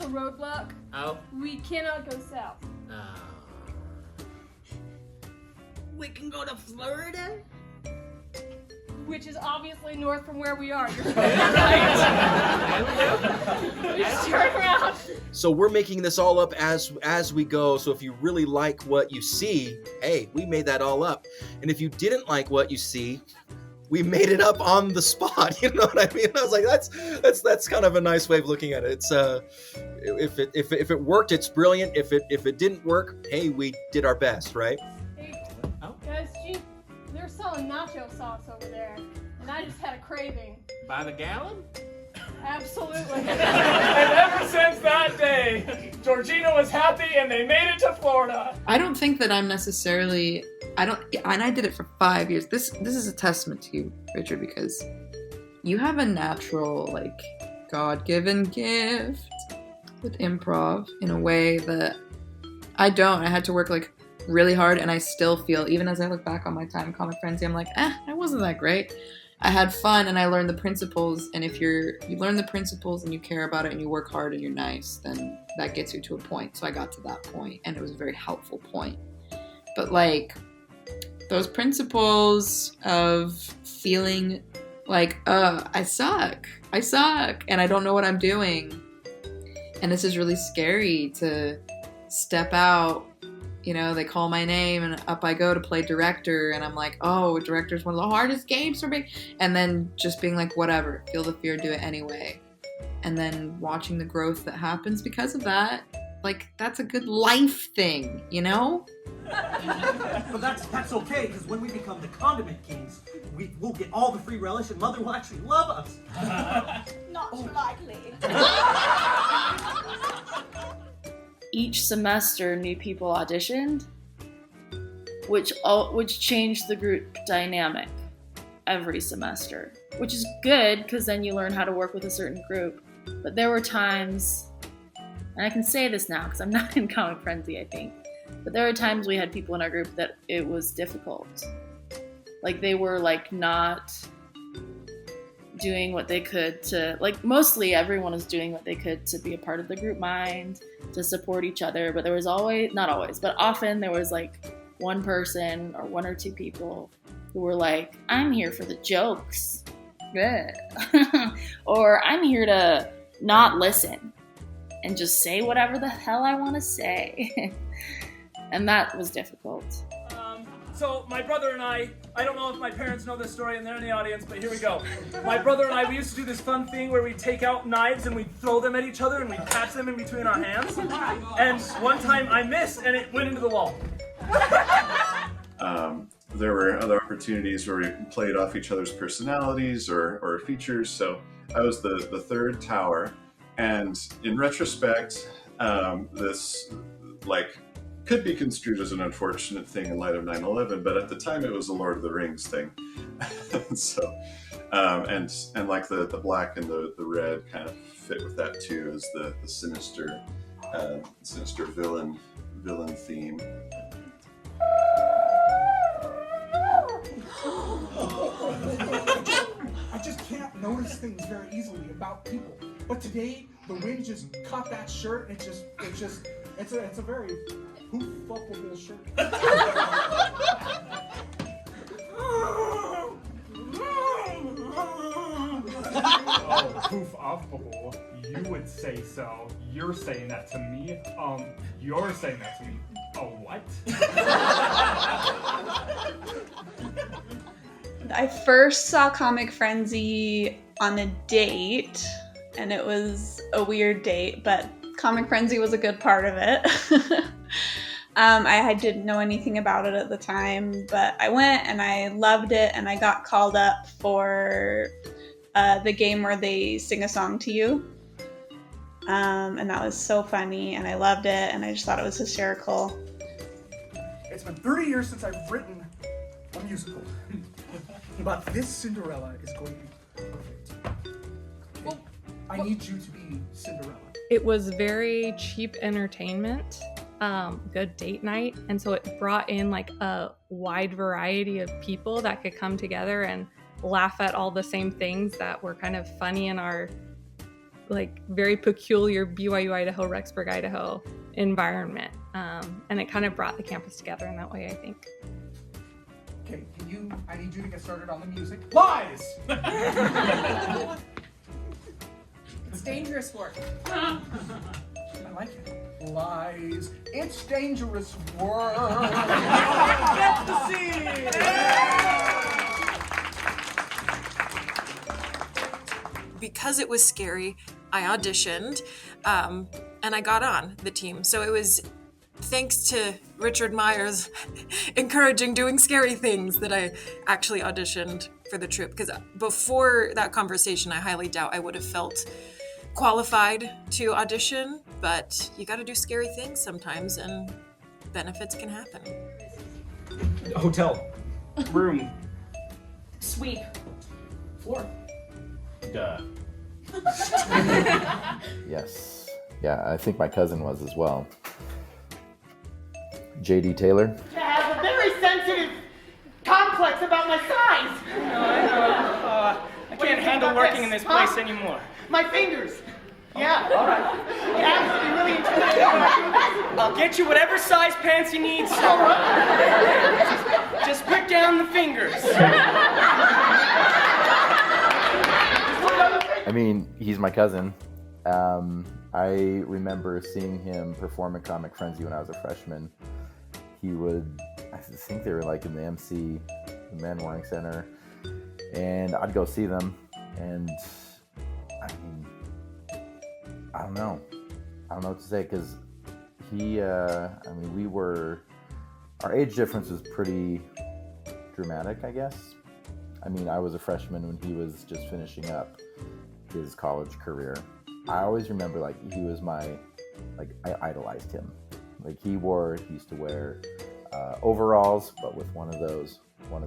a roadblock. Oh? We cannot go south. We can go to Florida? Which is obviously north from where we are. You're right. Just turn around. So we're making this all up as we go. So if you really like what you see, hey, we made that all up. And if you didn't like what you see, we made it up on the spot. You know what I mean? I was like, that's kind of a nice way of looking at it. It's if it worked, it's brilliant. If it didn't work, hey, we did our best, right? Hey, guys, they're selling nacho sauce over there, and I just had a craving. By the gallon? Absolutely. And ever since that day, Georgina was happy and they made it to Florida. I don't think that I'm necessarily, and I did it for 5 years. This is a testament to you, Richard, because you have a natural, like, God-given gift with improv in a way that I don't. I had to work, like, really hard, and I still feel, even as I look back on my time in Comic Frenzy, I'm like, I wasn't that great. I had fun and I learned the principles, and if you learn the principles and you care about it and you work hard and you're nice, then that gets you to a point. So I got to that point, and it was a very helpful point. But like those principles of feeling like, I suck and I don't know what I'm doing, and this is really scary to step out. You know, they call my name and up I go to play director, and I'm like, oh, director's one of the hardest games for me. And then just being like, whatever, feel the fear, do it anyway. And then watching the growth that happens because of that, like, that's a good life thing, you know? But that's okay, because when we become the condiment kings, we'll get all the free relish and Mother will actually love us. Not likely. Each semester, new people auditioned, which changed the group dynamic every semester, which is good because then you learn how to work with a certain group. But there were times, and I can say this now because I'm not in Comic Frenzy, I think, but there were times we had people in our group that it was difficult. Like they were like not doing what they could to, like, mostly everyone was doing what they could to be a part of the group mind, to support each other, but there was always, not always, but often there was like one person or one or two people who were like, I'm here for the jokes. Or I'm here to not listen and just say whatever the hell I want to say. And that was difficult. So my brother and I don't know if my parents know this story and they're in the audience, but here we go. My brother and I, we used to do this fun thing where we'd take out knives and we'd throw them at each other and we'd catch them in between our hands. And one time I missed and it went into the wall. There were other opportunities where we played off each other's personalities or features. So I was the third tower, and in retrospect, this could be construed as an unfortunate thing in light of 9/11, but at the time it was a Lord of the Rings thing. So, and like the black and the red kind of fit with that too, as the sinister villain theme. I just can't notice things very easily about people. But today, the wind just caught that shirt, and it's a very poof-uppable shirt. Oh, poof-uppable. You would say so. You're saying that to me. You're saying that to me. Oh, what? I first saw Comic Frenzy on a date, and it was a weird date, but Comic Frenzy was a good part of it. I didn't know anything about it at the time, but I went and I loved it, and I got called up for the game where they sing a song to you. And that was so funny, and I loved it, and I just thought it was hysterical. It's been 30 years since I've written a musical, but this Cinderella is going to be perfect. Okay? I need you to be Cinderella. It was very cheap entertainment, good date night, and so it brought in like a wide variety of people that could come together and laugh at all the same things that were kind of funny in our like very peculiar BYU-Idaho, Rexburg, Idaho environment. And it kind of brought the campus together in that way, I think. Okay, I need you to get started on the music. Lies! It's dangerous work. I like it. Lies. It's dangerous work. Get the scene! Because it was scary, I auditioned, and I got on the team. So it was thanks to Richard Myers encouraging doing scary things that I actually auditioned for the troupe. Because before that conversation, I highly doubt I would have felt qualified to audition, but you got to do scary things sometimes, and benefits can happen. Hotel. Room. Sweep. Floor. Duh. Yes. Yeah, I think my cousin was as well. J.D. Taylor. I have a very sensitive complex about my size. I know. I can't handle working in this place anymore. My fingers. Yeah. All right. Yeah, I'm really intimidated. I'll get you whatever size pants you need, sir. All right. Just put down the fingers. I mean, he's my cousin. I remember seeing him perform at Comic Frenzy when I was a freshman. He would, I think they were like in the MC, the Man Warring Center, and I'd go see them, and I mean, I don't know what to say, because he, I mean, our age difference was pretty dramatic, I guess. I mean, I was a freshman when he was just finishing up his college career. I always remember, like, he was I idolized him. Like, he used to wear overalls, but with one of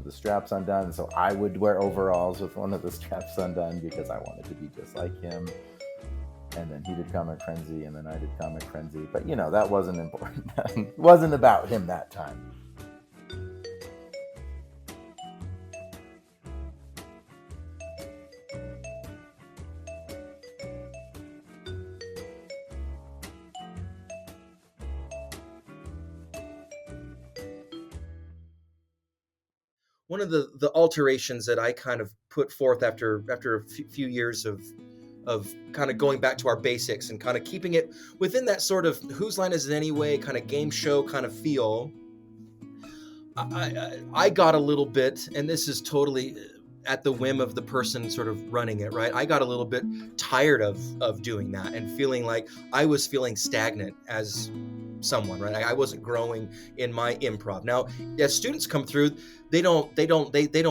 the straps undone. So I would wear overalls with one of the straps undone because I wanted to be just like him. And then he did Comic Frenzy, and then I did Comic Frenzy. But, you know, that wasn't important. It wasn't about him that time. One of the alterations that I kind of put forth after a few years of kind of going back to our basics and kind of keeping it within that sort of whose line is it anyway kind of game show kind of feel, I got a little bit, and this is totally at the whim of the person sort of running it, right? I got a little bit tired of doing that and feeling like I was feeling stagnant as someone, right? I wasn't growing in my improv. Now, as students come through, they don't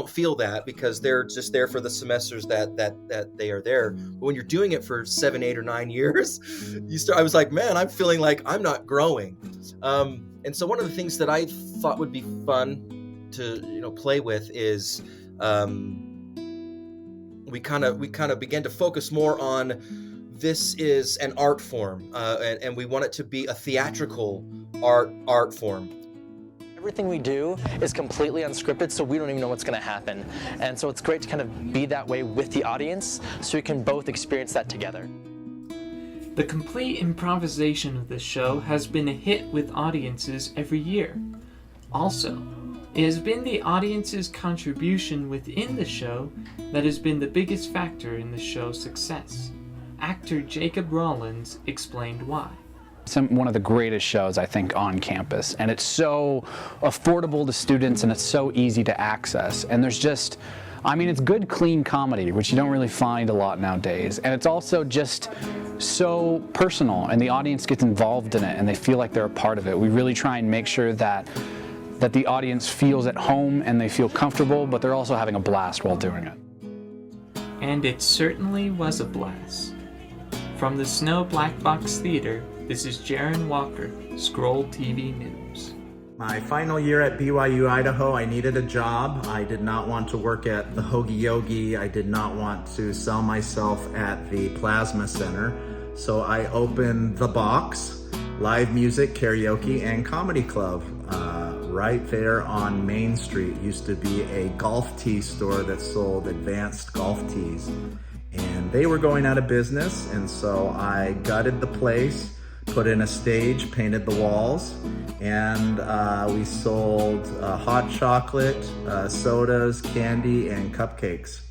feel that because they're just there for the semesters that they are there. But when you're doing it for 7, 8, or 9 years, I was like, man, I'm feeling like I'm not growing. And so one of the things that I thought would be fun to play with is we kind of began to focus more on this is an art form, and we want it to be a theatrical art form. Everything we do is completely unscripted, so we don't even know what's going to happen. And so it's great to kind of be that way with the audience, so we can both experience that together. The complete improvisation of this show has been a hit with audiences every year. Also, it has been the audience's contribution within the show that has been the biggest factor in the show's success. Actor Jacob Rollins explained why. One of the greatest shows, I think, on campus, and it's so affordable to students and it's so easy to access, and there's just, I mean, it's good, clean comedy, which you don't really find a lot nowadays, and it's also just so personal, and the audience gets involved in it and they feel like they're a part of it. We really try and make sure that the audience feels at home and they feel comfortable, but they're also having a blast while doing it. And it certainly was a blast. From the Snow Black Box Theater, this is Jaron Walker, Scroll TV News. My final year at BYU-Idaho, I needed a job. I did not want to work at the Hoagie Yogi. I did not want to sell myself at the Plasma Center. So I opened The Box, live music, karaoke, and comedy club right there on Main Street. It used to be a golf tee store that sold advanced golf tees. And and they were going out of business, and so I gutted the place, put in a stage, painted the walls, and we sold hot chocolate, sodas, candy, and cupcakes.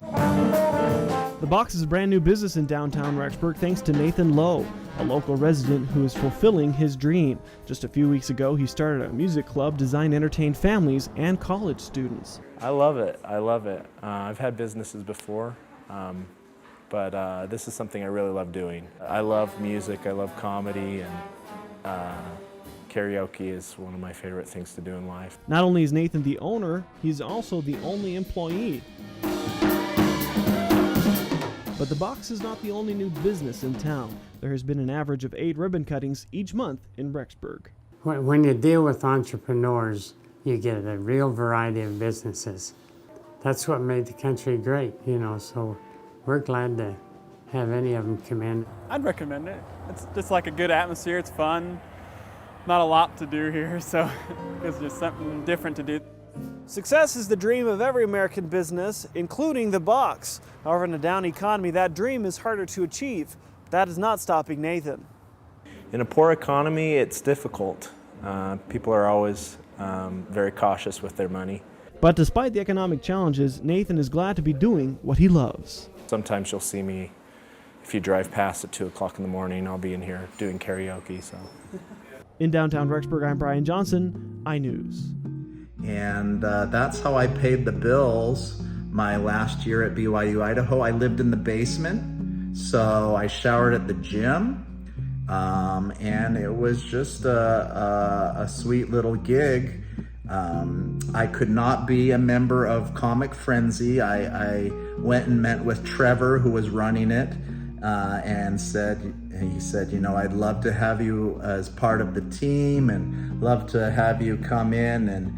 The Box is a brand new business in downtown Rexburg thanks to Nathan Lowe, a local resident who is fulfilling his dream. Just a few weeks ago, he started a music club designed to entertain families and college students. I love it. I love it. I've had businesses before, but this is something I really love doing. I love music. I love comedy, and karaoke is one of my favorite things to do in life. Not only is Nathan the owner, he's also the only employee. But the Box is not the only new business in town. There has been an average of 8 ribbon cuttings each month in Rexburg. When you deal with entrepreneurs, you get a real variety of businesses. That's what made the country great, so we're glad to have any of them come in. I'd recommend it. It's just like a good atmosphere, it's fun. Not a lot to do here, so it's just something different to do. Success is the dream of every American business, including the Box. However, in a down economy, that dream is harder to achieve. That is not stopping Nathan. In a poor economy, it's difficult. People are always very cautious with their money. But despite the economic challenges, Nathan is glad to be doing what he loves. Sometimes you'll see me, if you drive past at 2 o'clock in the morning, I'll be in here doing karaoke. So. In downtown Rexburg, I'm Brian Johnson, iNews. And that's how I paid the bills my last year at BYU-Idaho. I lived in the basement, so I showered at the gym, and it was just a sweet little gig. I could not be a member of Comic Frenzy. I went and met with Trevor, who was running it, and he said, I'd love to have you as part of the team and love to have you come in and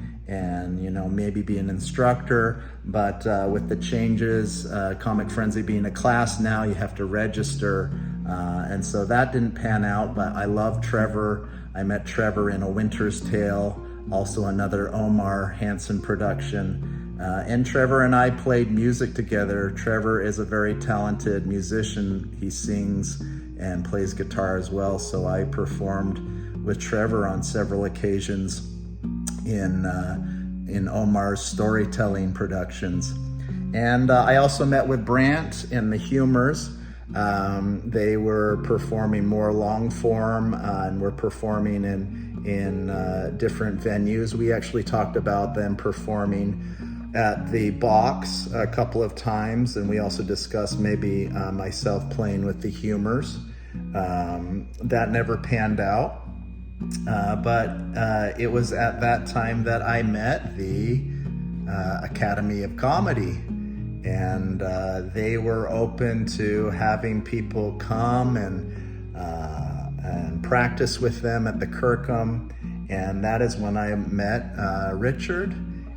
maybe be an instructor, but with the changes, Comic Frenzy being a class now, you have to register, and so that didn't pan out, but I love Trevor. I met Trevor in A Winter's Tale, also another Omar Hansen production, and Trevor and I played music together. Trevor is a very talented musician. He sings and plays guitar as well, so I performed with Trevor on several occasions in Omar's storytelling productions. And I also met with Brant and the Humors. They were performing more long form and were performing in different venues. We actually talked about them performing at the Box a couple of times, and we also discussed maybe myself playing with the Humors. That never panned out. But it was at that time that I met the Academy of Comedy, and they were open to having people come and practice with them at the Kirkham, and that is when I met Richard,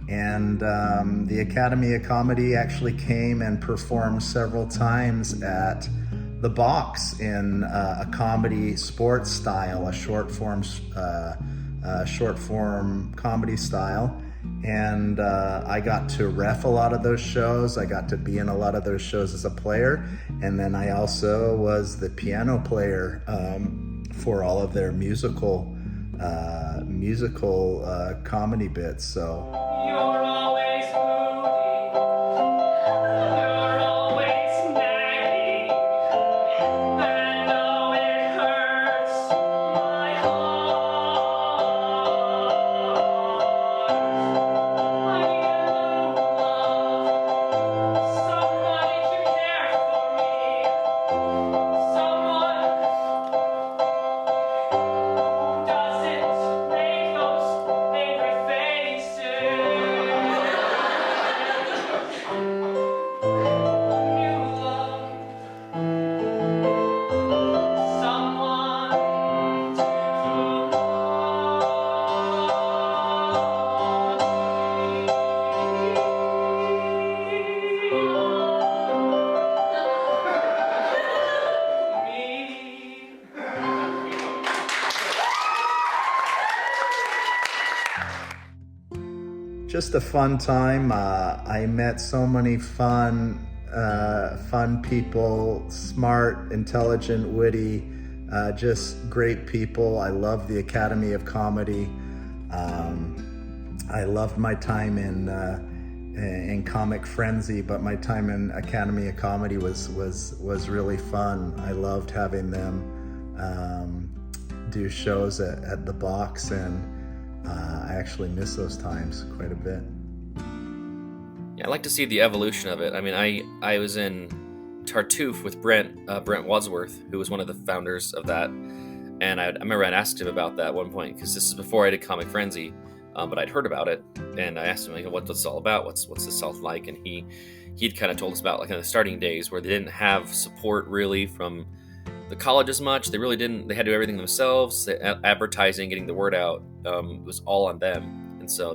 and the Academy of Comedy actually came and performed several times at the Box in a comedy sports style, a short form comedy style, and I got to ref a lot of those shows. I got to be in a lot of those shows as a player, and then I also was the piano player for all of their musical comedy bits. So. You're always moody. You're always naggy. I know it hurts my heart. I love somebody to care for me. Someone who doesn't make those angry faces. Just a fun time. I met so many fun fun people, smart, intelligent, witty, just great people. I love the Academy of Comedy. I loved my time in Comic Frenzy, but my time in Academy of Comedy was really fun. I loved having them do shows at the box, and I actually miss those times quite a bit. Yeah, I like to see the evolution of it. I mean, I was in Tartuffe with Brent Wadsworth, who was one of the founders of that, and I remember I'd asked him about that at one point, because this is before I did Comic Frenzy, but I'd heard about it, and I asked him, like, what's this all about? What's the South like? And he'd kind of told us about, like, in the starting days where they didn't have support really from the college as much. They really didn't. They had to do everything themselves. Advertising, getting the word out, was all on them. And so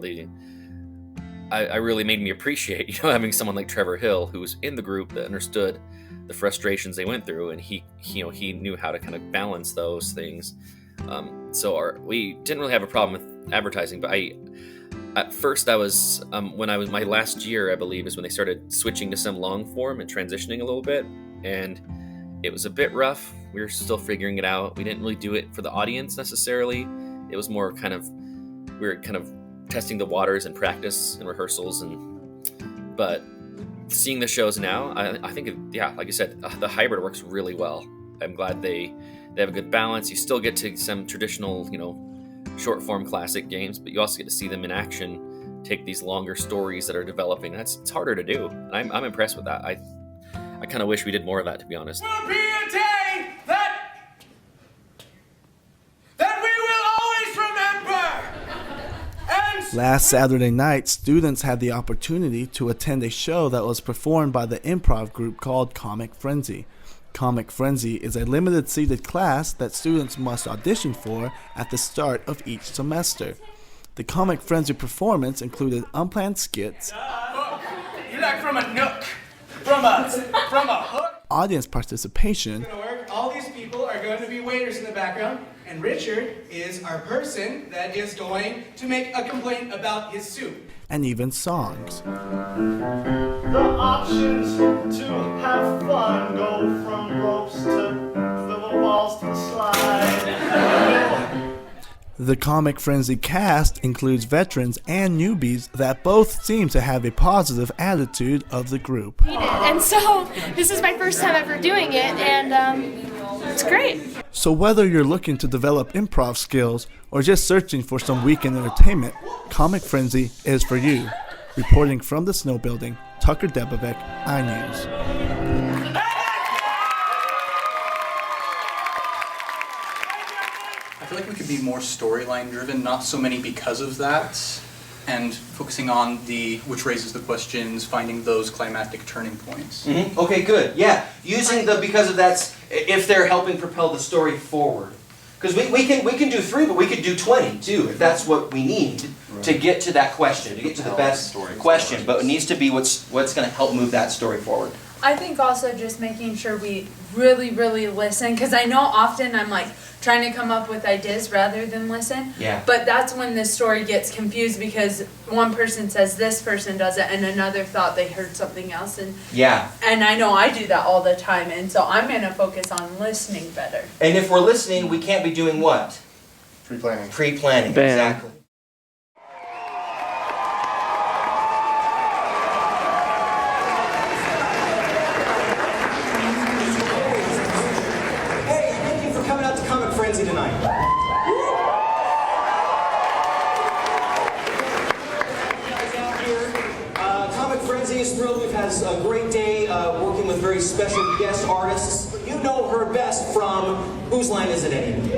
I really made me appreciate, having someone like Trevor Hill, who was in the group, that understood the frustrations they went through, and he knew how to kind of balance those things. So we didn't really have a problem with advertising, but at first I was, when I was, my last year, I believe, is when they started switching to some long form and transitioning a little bit, and it was a bit rough. We were still figuring it out. We didn't really do it for the audience necessarily. It was more kind of, we were kind of testing the waters and practice and rehearsals, but seeing the shows now, I think, like I said, the hybrid works really well. I'm glad they have a good balance. You still get to some traditional, short form classic games, but you also get to see them in action, take these longer stories that are developing. It's harder to do. And I'm impressed with that. I kind of wish we did more of that, to be honest. Will be a day that we will always remember. And Last Saturday night, students had the opportunity to attend a show that was performed by the improv group called Comic Frenzy. Comic Frenzy is a limited seated class that students must audition for at the start of each semester. The Comic Frenzy performance included unplanned skits, You're like from a nook, from a hook. audience participation, All these people are going to be waiters in the background, and Richard is our person that is going to make a complaint about his soup. and even songs. the options to have fun go from ropes to the walls to the slide. The Comic Frenzy cast includes veterans and newbies that both seem to have a positive attitude of the group. And so this is my first time ever doing it, and it's great. So whether you're looking to develop improv skills or just searching for some weekend entertainment, Comic Frenzy is for you. Reporting from the Snow Building, Tucker Debovec, iNews. I feel like we could be more storyline driven, not so many because of that, and focusing on which raises the questions, finding those climactic turning points. Mm-hmm. Okay, good. Yeah, using the because of that's if they're helping propel the story forward. Because we can do 3, but we could do 20 too, if that's what we need to get to that question, to get to the best question. But it needs to be what's going to help move that story forward. I think also just making sure we really, really listen, because I know often I'm like trying to come up with ideas rather than listen. Yeah. But that's when the story gets confused, because one person says this person does it, and another thought they heard something else. And Yeah. And I know I do that all the time, and so I'm going to focus on listening better. And if we're listening, we can't be doing what? Pre-planning. Pre-planning, Bam. exactly. Tonight. Comic Frenzy is thrilled. We've had a great day working with very special guest artists. You know her best from Whose Line Is It Anyway?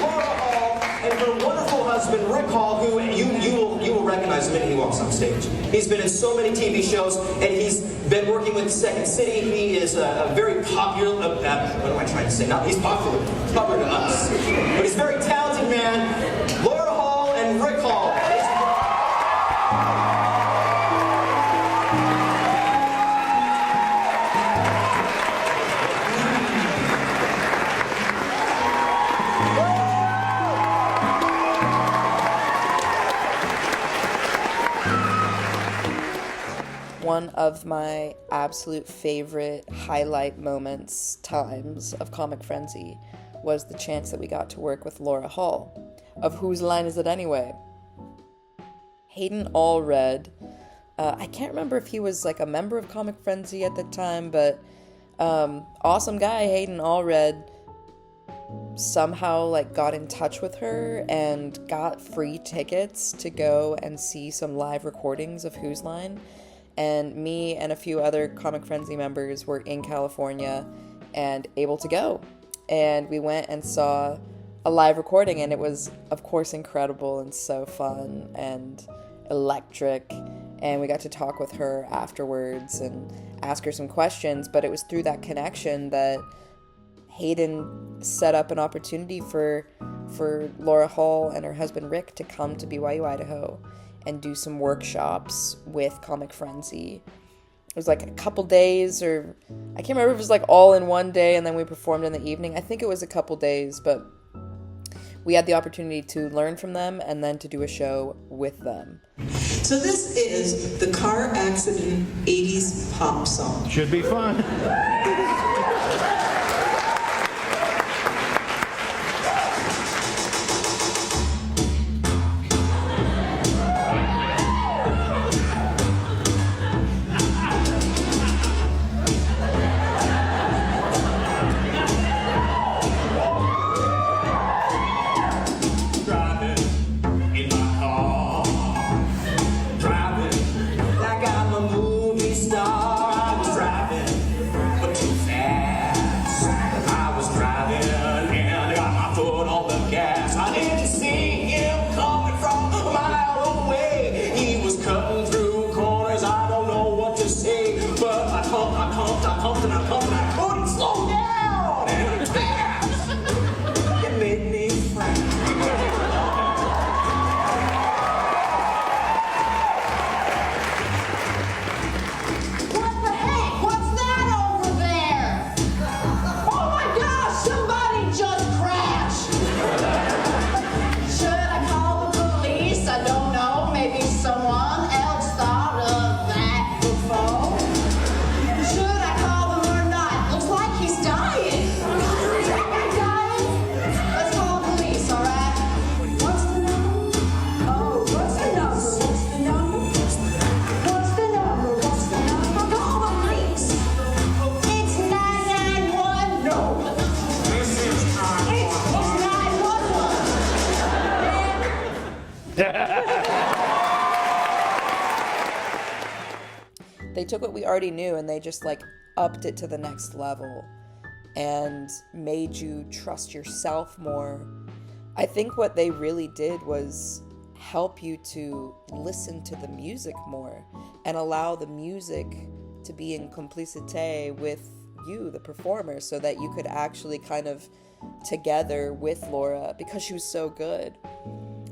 Laura Hall and her wonderful husband Rick Hall, who you will recognize the minute he walks on stage. He's been in so many TV shows, and he's been working with Second City. He is a very popular, what am I trying to say? He's popular. He's popular to us. But he's a very talented man. Laura Hall and Rick Hall. of my absolute favorite highlight moments, times of Comic Frenzy was the chance that we got to work with Laura Hall, of Whose Line Is It Anyway? Hayden Allred, I can't remember if he was like a member of Comic Frenzy at the time, but awesome guy, Hayden Allred, somehow like got in touch with her and got free tickets to go and see some live recordings of Whose Line. And me and a few other Comic Frenzy members were in California and able to go. And we went and saw a live recording, and it was, of course, incredible and so fun and electric. And we got to talk with her afterwards and ask her some questions, but it was through that connection that Hayden set up an opportunity for Laura Hall and her husband Rick to come to BYU-Idaho and do some workshops with Comic Frenzy. It was like a couple days, or I can't remember if it was like all in one day and then we performed in the evening. I think it was a couple days, but we had the opportunity to learn from them and then to do a show with them. So this is the car accident 80s pop song. Should be fun. They took what we already knew and they just like upped it to the next level and made you trust yourself more. I think what they really did was help you to listen to the music more and allow the music to be in complicité with you, the performer, so that you could actually kind of together with Laura, because she was so good.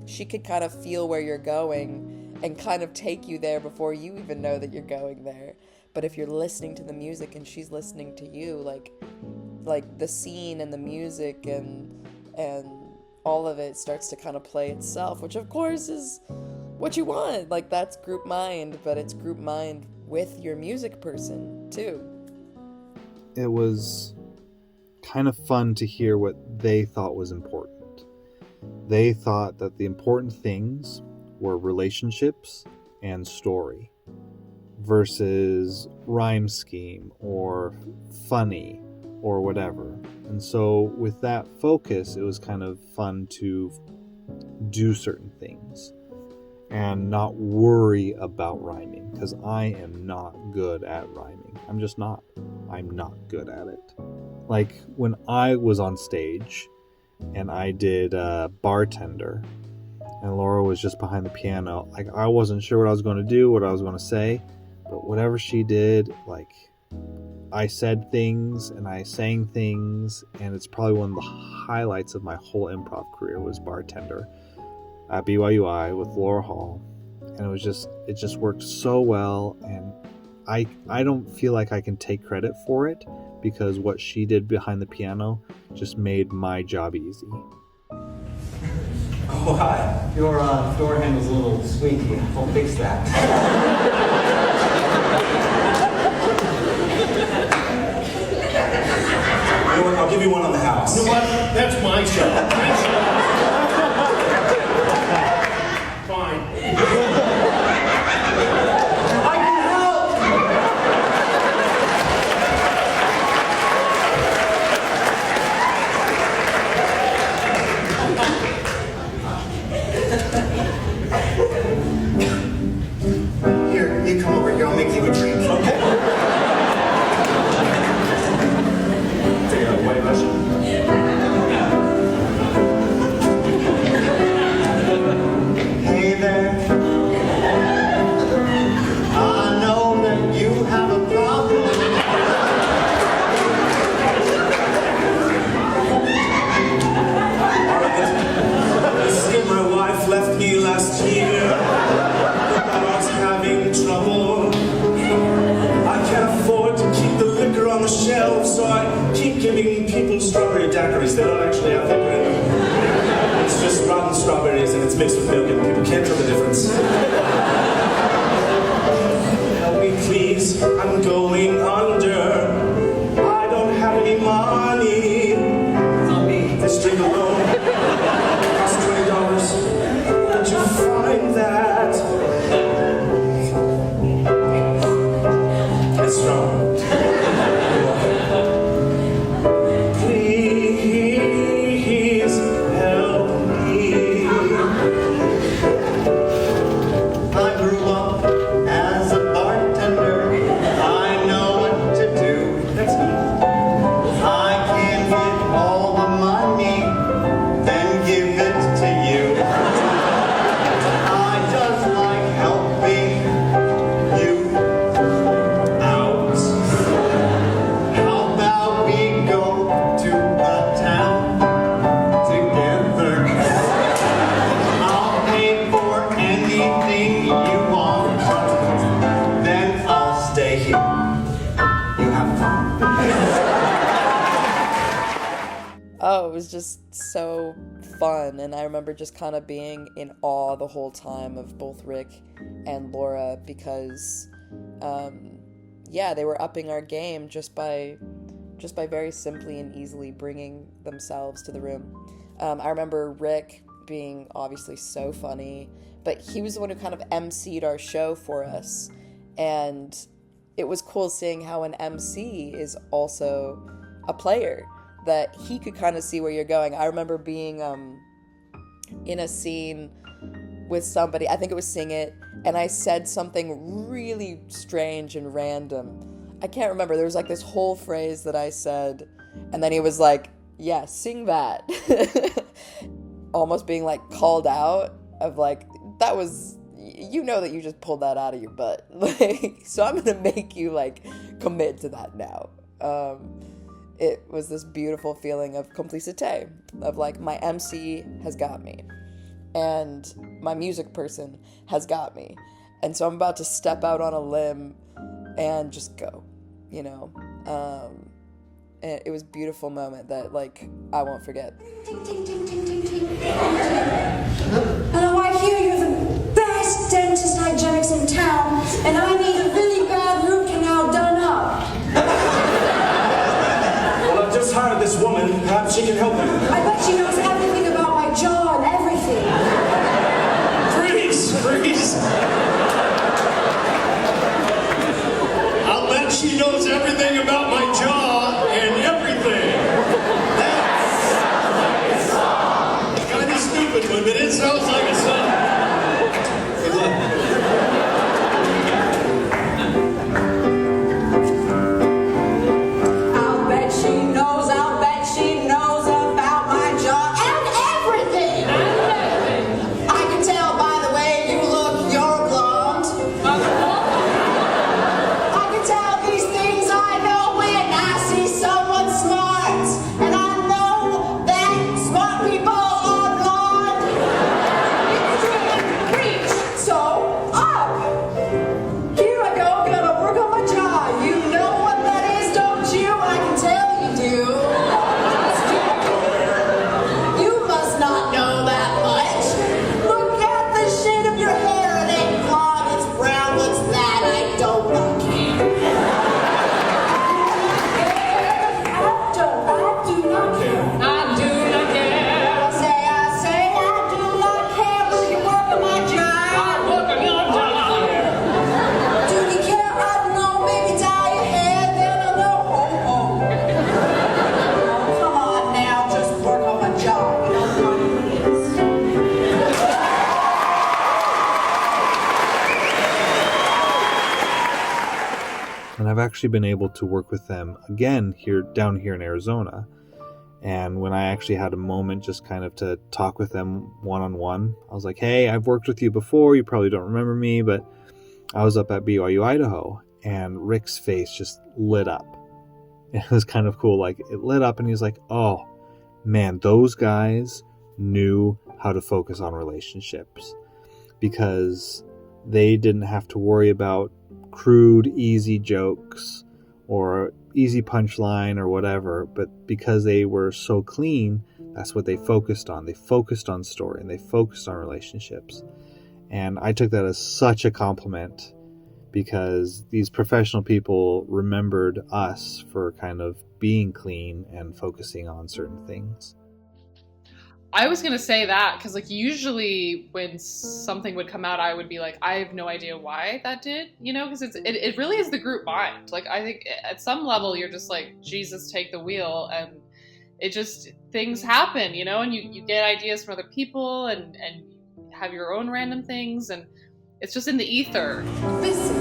She could kind of feel where you're going and kind of take you there before you even know that you're going there. But if you're listening to the music and she's listening to you, like the scene and the music and all of it starts to kind of play itself, which of course is what you want. Like, that's group mind, but it's group mind with your music person too. It was kind of fun to hear what they thought was important. They thought that the important things were relationships and story versus rhyme scheme or funny or whatever. And so with that focus, it was kind of fun to do certain things and not worry about rhyming, because I am not good at rhyming. I'm just not. I'm not good at it. Like when I was on stage and I did Bartender, and Laura was just behind the piano. Like, I wasn't sure what I was going to do, what I was going to say, but whatever she did, like, I said things and I sang things, and it's probably one of the highlights of my whole improv career was Bartender at BYU-I with Laura Hall. And it just worked so well, and I don't feel like I can take credit for it, because what she did behind the piano just made my job easy. Oh, hi. Your door handle's a little squeaky. I'll fix that. I'll give you one on the house. You know what? That's my show. Fine. I can help! Here, you come over here. I'll make you a drink. Okay. Take a white Russian. Hey there. I know that you have a problem. This is my wife left me last year. I was having trouble. I can't afford to keep the liquor on the shelf, so I keep giving people strawberry daiquiris. They don't actually have liquor in them. It's just rotten strawberries and it's mixed with milk and people can't tell the difference. Help me please, I'm going under. I don't have any money. This drink alone costs $20. Did you find that? It's strong. Please help me. I grew up as a bartender. I know what to do. I can get all the money, then give it to you. I just like helping you out. How about we go to the town together? I'll pay for anything you want. Then I'll stay here. You have fun. Oh, it was just so fun, and I remember just kind of being in awe the whole time of both Rick and Laura because, yeah, they were upping our game just by very simply and easily bringing themselves to the room. I remember Rick being obviously so funny, but he was the one who kind of emceed our show for us, and it was cool seeing how an MC is also a player, that he could kind of see where you're going. I remember being in a scene with somebody, I think it was Sing It, and I said something really strange and random. I can't remember, there was like this whole phrase that I said, and then he was like, yeah, sing that. Almost being like called out of like, that was, you know that you just pulled that out of your butt. Like, so I'm gonna make you like commit to that now. It was this beautiful feeling of complicité, of like my MC has got me and my music person has got me. And so I'm about to step out on a limb and just go, you know. And it was a beautiful moment that like I won't forget. Hello, I hear you're the best dentist hygienics in town, and I need a really bad root canal done up. Well, I've just hired this woman. Perhaps she can help me. I bet she knows everything about my jaw and everything. Freeze! I'll bet she knows everything about my jaw and everything. That's kind of stupid, but it sounds like a song. Good luck. I'll bet she knows about my jaw and everything. I can tell by the way you look, you're blonde. I can tell these things I know will actually been able to work with them again down here in Arizona. And when I actually had a moment just kind of to talk with them one-on-one, I was like, hey, I've worked with you before. You probably don't remember me, but I was up at BYU-Idaho, and Rick's face just lit up. It was kind of cool. Like, it lit up, and he was like, oh, man, those guys knew how to focus on relationships, because they didn't have to worry about crude, easy jokes or easy punchline or whatever, but because they were so clean, that's what they focused on. They focused on story, and they focused on relationships. And I took that as such a compliment, because these professional people remembered us for kind of being clean and focusing on certain things. I was going to say that because, like, usually when something would come out, I would be like, I have no idea why that did, you know, because it really is the group mind. Like, I think at some level you're just like, Jesus, take the wheel, and it just, things happen, you know, and you get ideas from other people and have your own random things, and it's just in the ether. Listen,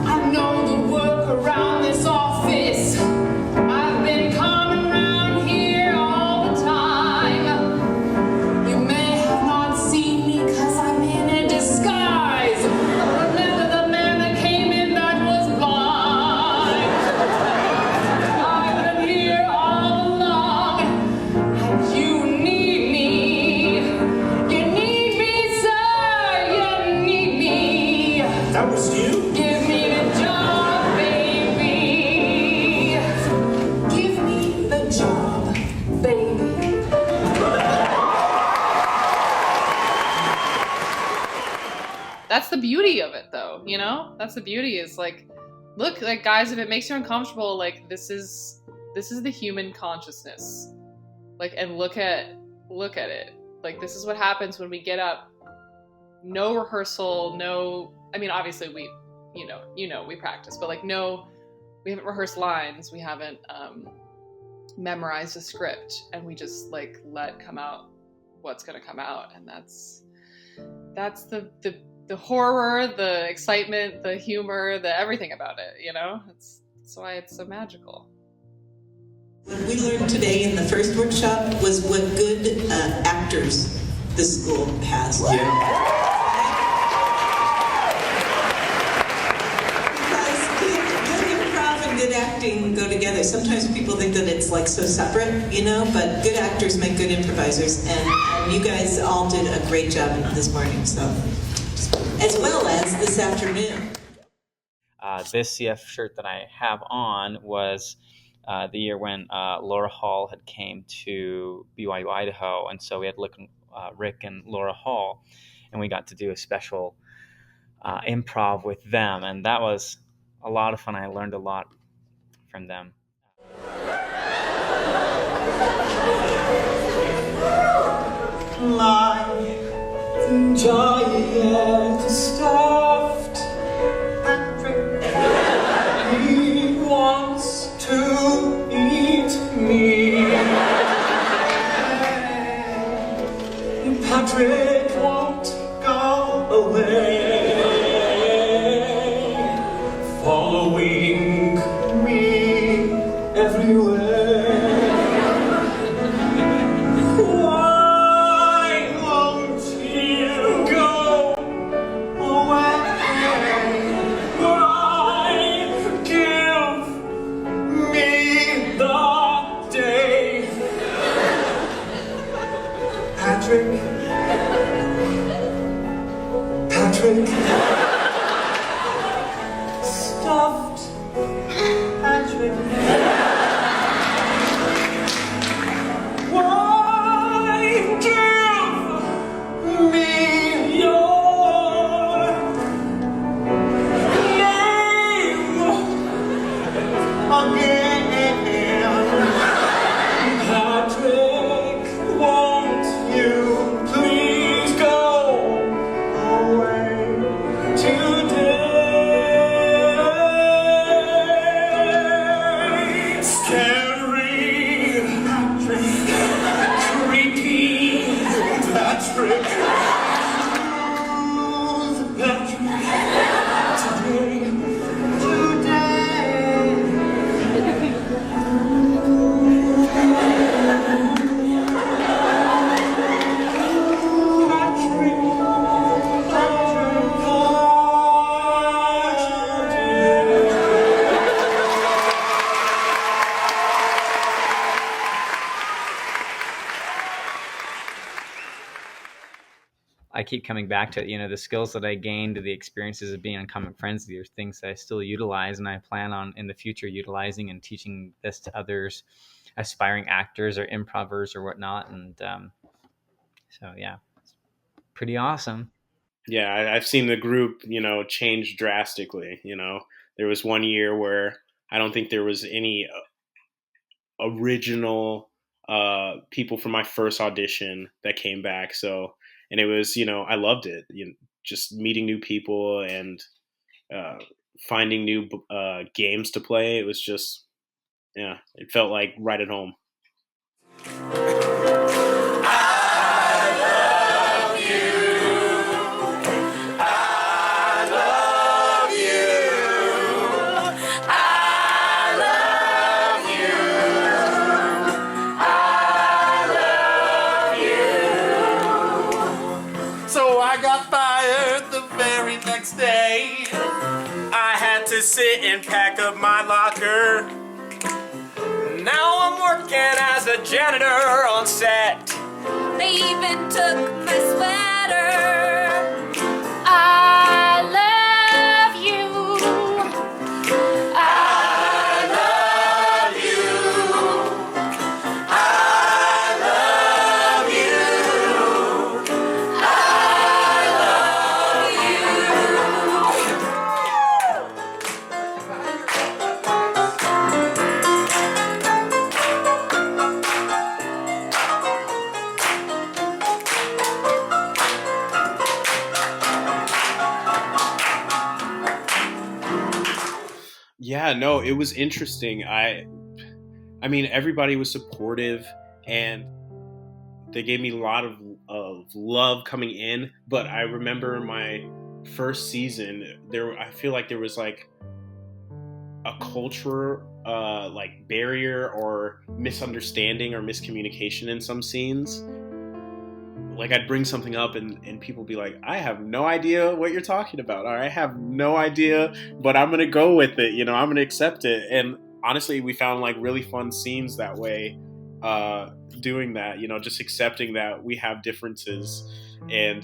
I know the work around this office. I've been coming around here all the time. You may have not seen me because I'm in a disguise. Remember the man that came in that was blind? I've been here all along, and you need me. You need me, sir. You need me. That was you? Give me the job, baby. Give me the job, baby. That's the beauty of it, though, you know? That's the beauty, is like, look, like, guys, if it makes you uncomfortable, like, this is the human consciousness. Like, and look at it. Like, this is what happens when we get up. No rehearsal, no, I mean, obviously we, we practice, but like, no, we haven't rehearsed lines. We haven't memorized a script, and we just like let come out what's going to come out. And that's the horror, the excitement, the humor, the everything about it, you know? That's why it's so magical. What we learned today in the first workshop was what good actors this school has. Good improv and good acting go together. Sometimes people think that it's like so separate, you know, but good actors make good improvisers, and you guys all did a great job this morning, so, as well as this afternoon. This CF shirt that I have on was the year when Laura Hall had came to BYU-Idaho, and so we had Rick and Laura Hall, and we got to do a special improv with them, and that was a lot of fun. I learned a lot from them. My giant stuffed Patrick, he wants to eat me. Patrick won't go away, following me everywhere. Why won't you go away? Why give me the day? Patrick, stuffed Patrick. Why give me your name again? Patrick, won't you please go away today? Scary Patrick, creepy Patrick, smooth Patrick, today. keep coming back to it. The skills that I gained, the experiences of being on Comic Frenzy are things that I still utilize, and I plan on in the future utilizing and teaching this to others, aspiring actors or improvers or whatnot. And so, yeah, it's pretty awesome. Yeah, I've seen the group, change drastically. There was one year where I don't think there was any original people from my first audition that came back. So, and it was, I loved it. Just meeting new people and finding new games to play. It was just, it felt like right at home. Day, I had to sit and pack up my locker. Now I'm working as a janitor on set. They even took my sweater. I love you. I love you. I love you. Yeah, no, it was interesting. I mean, everybody was supportive and they gave me a lot of love coming in. But I remember my first season, I feel like there was like a culture like barrier or misunderstanding or miscommunication in some scenes. Like I'd bring something up and people be like, I have no idea what you're talking about, or I have no idea, but I'm going to go with it. I'm going to accept it. And honestly, we found like really fun scenes that way, doing that, just accepting that we have differences and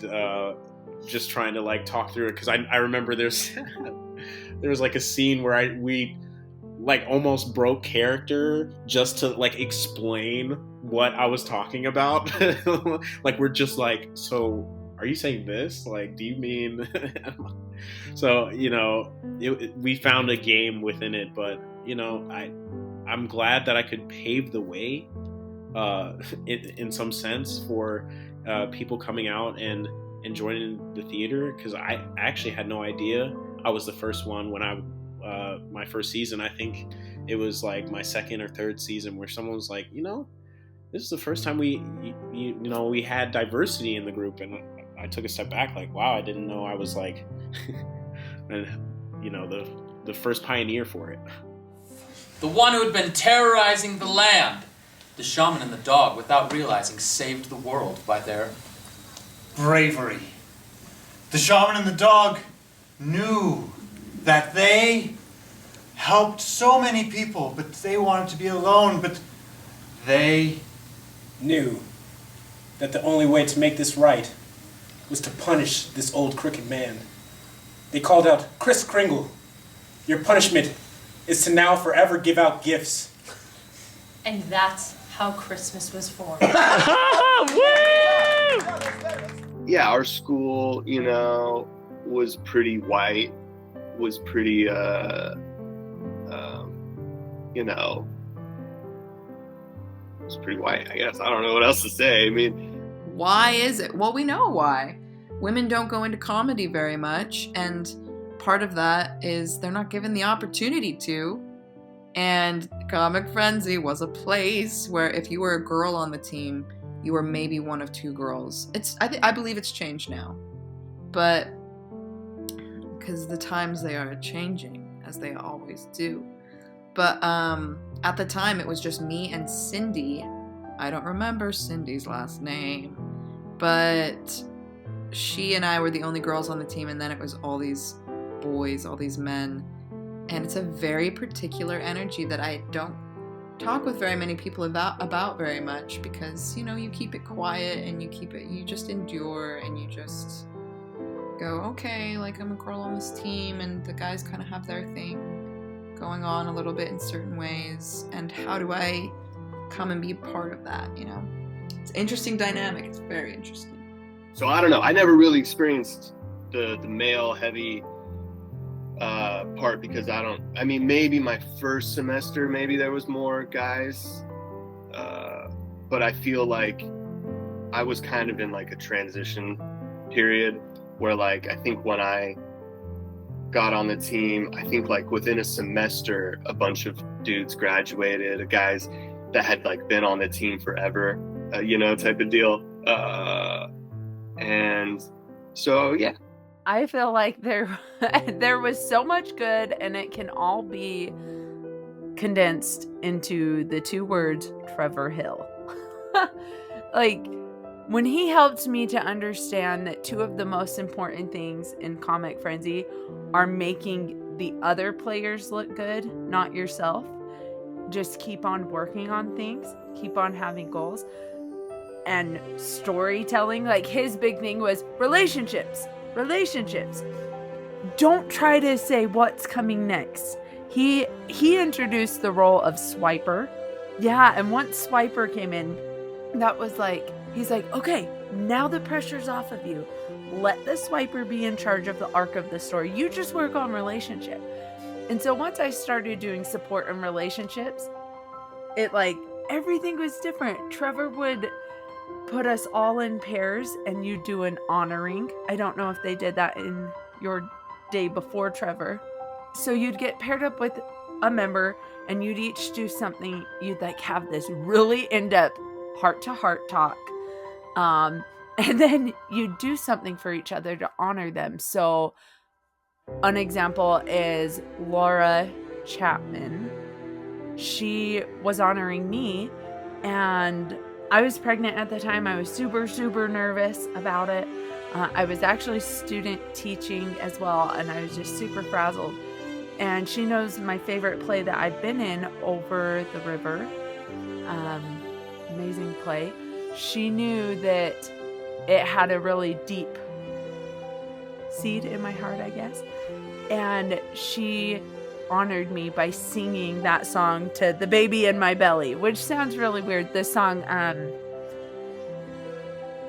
just trying to like talk through it. Cause I remember there was like a scene where we like almost broke character just to like explain what I was talking about. Like we're just like, so are you saying this? Like, do you mean? So we found a game within it, but I'm glad that I could pave the way in some sense for people coming out and joining the theater, because I actually had no idea. I was the first one when my first season. I think it was like my second or third season where someone was like, this is the first time we had diversity in the group. And I took a step back like, wow, I didn't know I was like, the first pioneer for it. The one who had been terrorizing the land. The shaman and the dog, without realizing, saved the world by their bravery. The shaman and the dog knew that they helped so many people, but they wanted to be alone, but they knew that the only way to make this right was to punish this old crooked man. They called out, Kris Kringle, your punishment is to now forever give out gifts. And that's how Christmas was formed. Yeah, our school, was pretty white, was pretty, it's pretty white, I guess. I don't know what else to say. I mean, why is it? Well, we know why. Women don't go into comedy very much, and part of that is they're not given the opportunity to. And Comic Frenzy was a place where if you were a girl on the team, you were maybe one of two girls. I believe it's changed now, but because the times they are changing, as they always do. But at the time, it was just me and Cindy. I don't remember Cindy's last name, but she and I were the only girls on the team, and then it was all these boys, all these men. And it's a very particular energy that I don't talk with very many people about very much, because you keep it quiet and you just endure, and you just go, okay, like I'm a girl on this team, and the guys kind of have their thing going on a little bit in certain ways, and how do I come and be a part of that? It's an interesting dynamic. It's very interesting. So I don't know. I never really experienced the male heavy part, because maybe my first semester, maybe there was more guys, but I feel like I was kind of in like a transition period where, like, I think when I got on the team, I think like within a semester, a bunch of dudes graduated, guys that had like been on the team forever, type of deal. And so, yeah. I feel like there was so much good, and it can all be condensed into the 2 words, Trevor Hill. Like, when he helped me to understand that 2 of the most important things in Comic Frenzy are making the other players look good, not yourself. Just keep on working on things, keep on having goals, and storytelling. Like, his big thing was relationships. Don't try to say what's coming next. He introduced the role of swiper. Yeah, and once swiper came in, that was like, he's like, okay, now the pressure's off of you. Let the swiper be in charge of the arc of the story. You just work on relationship. And so once I started doing support and relationships, it like, everything was different. Trevor would put us all in pairs, and you do an honoring. I don't know if they did that in your day before, Trevor. So you'd get paired up with a member, and you'd each do something. You'd like have this really in-depth heart-to-heart talk. And then you'd do something for each other to honor them. So an example is Laura Chapman. She was honoring me, and I was pregnant at the time. I was super, super nervous about it. I was actually student teaching as well, and I was just super frazzled. And she knows my favorite play that I've been in, Over the River. Amazing play. She knew that it had a really deep seed in my heart, I guess. And she honored me by singing that song to the baby in my belly, which sounds really weird. The song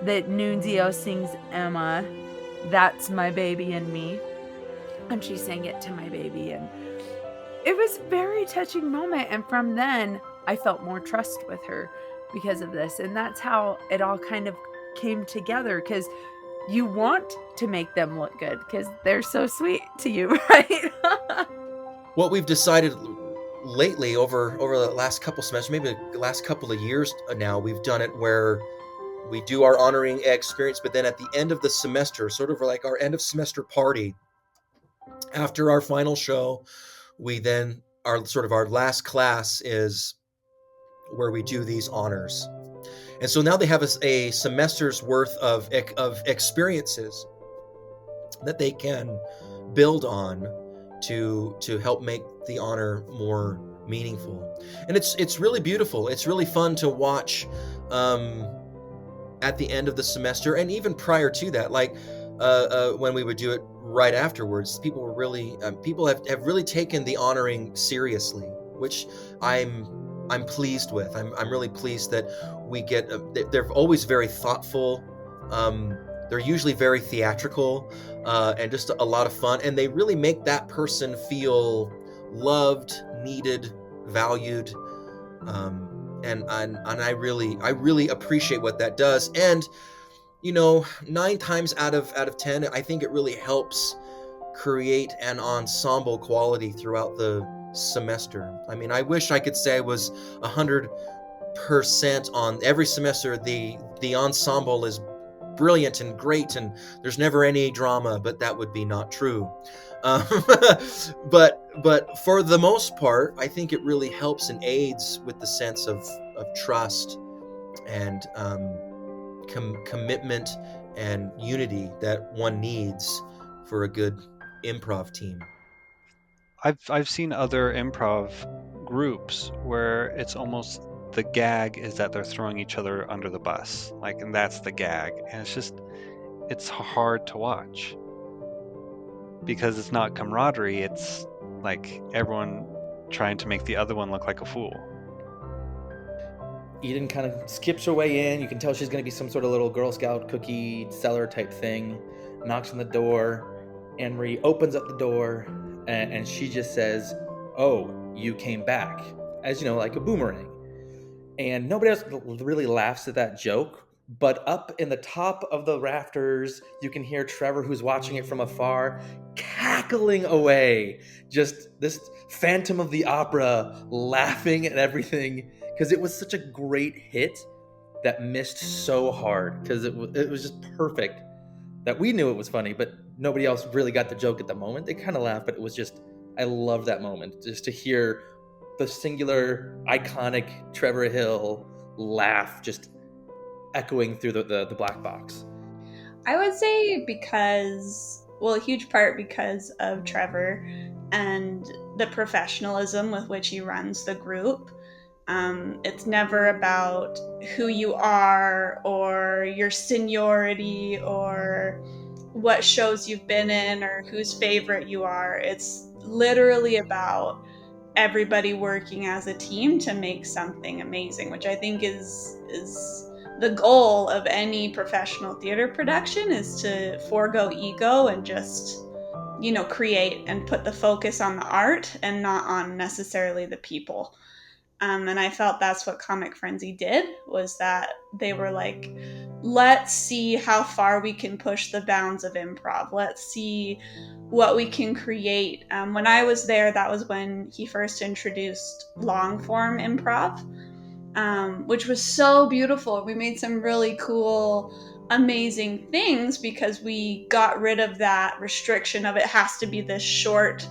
that Nunzio sings, Emma, That's My Baby in Me. And she sang it to my baby, and it was a very touching moment. And from then, I felt more trust with her because of this. And that's how it all kind of came together, because you want to make them look good because they're so sweet to you, right? What we've decided lately over the last couple semesters, maybe the last couple of years now, we've done it where we do our honoring experience, but then at the end of the semester, sort of like our end of semester party, after our final show, we then our last class is where we do these honors. And so now they have a semester's worth of experiences that they can build on to help make the honor more meaningful. And it's really beautiful. It's really fun to watch at the end of the semester, and even prior to that, like when we would do it right afterwards, people were really people have really taken the honoring seriously, which I'm pleased with. I'm really pleased that we get they're always very thoughtful. They're usually very theatrical and just a lot of fun, and they really make that person feel loved, needed, valued, and I really appreciate what that does. And 9 times out of 10, I think it really helps create an ensemble quality throughout the semester. I mean, I wish I could say I was 100% on every semester. The ensemble is brilliant and great, and there's never any drama, but that would be not true. But for the most part, I think it really helps and aids with the sense of trust and commitment and unity that one needs for a good improv team. I've seen other improv groups where it's almost the gag is that they're throwing each other under the bus, like, and that's the gag, and it's hard to watch because it's not camaraderie. It's like everyone trying to make the other one look like a fool. Eden kind of skips her way in. You can tell she's going to be some sort of little Girl Scout cookie seller type thing. Knocks on the door. Anne-Marie opens up the door, and she just says, "Oh, you came back," as you know, like a boomerang. And nobody else really laughs at that joke, but up in the top of the rafters, you can hear Trevor, who's watching it from afar, cackling away. Just this Phantom of the Opera, laughing at everything, because it was such a great hit that missed so hard, because it was just perfect that we knew it was funny, but nobody else really got the joke at the moment. They kind of laughed, but it was just, I love that moment, just to hear the singular, iconic Trevor Hill laugh just echoing through the black box. I would say because, well, a huge part because of Trevor and the professionalism with which he runs the group. It's never about who you are or your seniority or what shows you've been in or whose favorite you are. It's literally about everybody working as a team to make something amazing, which I think is the goal of any professional theater production, is to forego ego and just, create and put the focus on the art and not on necessarily the people. And I felt that's what Comic Frenzy did, was that they were like, let's see how far we can push the bounds of improv. Let's see what we can create. When I was there, that was when he first introduced long form improv, which was so beautiful. We made some really cool, amazing things because we got rid of that restriction of it has to be this short,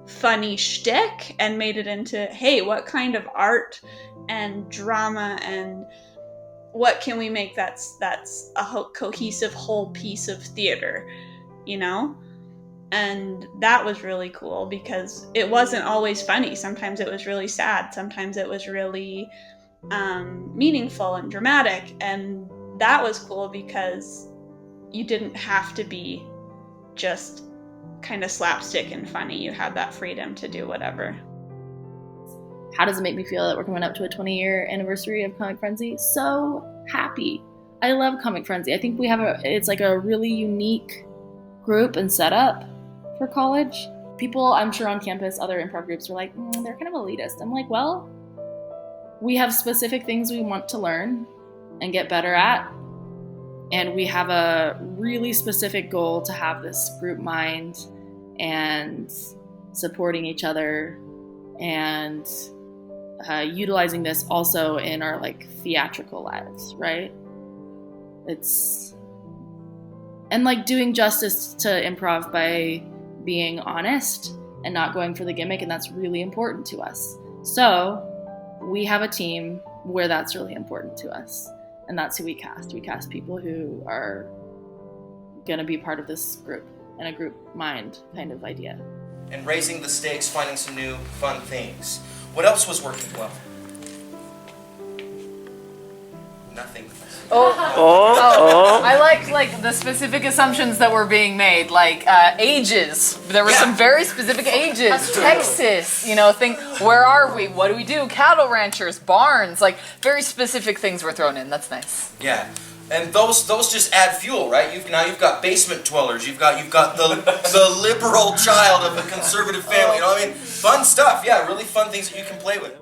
funny shtick and made it into, hey, what kind of art and drama and what can we make that's a cohesive whole piece of theater, And that was really cool because it wasn't always funny. Sometimes it was really sad. Sometimes it was really meaningful and dramatic. And that was cool because you didn't have to be just kind of slapstick and funny. You had that freedom to do whatever. How does it make me feel that we're coming up to a 20-year anniversary of Comic Frenzy? So happy. I love Comic Frenzy. I think it's like a really unique group and setup for college. People, I'm sure on campus, other improv groups are like, they're kind of elitist. I'm like, well, we have specific things we want to learn and get better at. And we have a really specific goal to have this group mind and supporting each other and utilizing this also in our theatrical lives, right? And doing justice to improv by being honest and not going for the gimmick, and that's really important to us. So we have a team where that's really important to us. And that's who we cast. We cast people who are going to be part of this group and a group mind kind of idea. And raising the stakes, finding some new fun things. What else was working well? Nothing. I like the specific assumptions that were being made, ages. There were some very specific ages. Texas, think, where are we? What do we do? Cattle ranchers, barns, very specific things were thrown in. That's nice. Yeah. And those just add fuel, right? You've got basement dwellers. You've got the liberal child of a conservative family. Fun stuff. Yeah, really fun things that you can play with.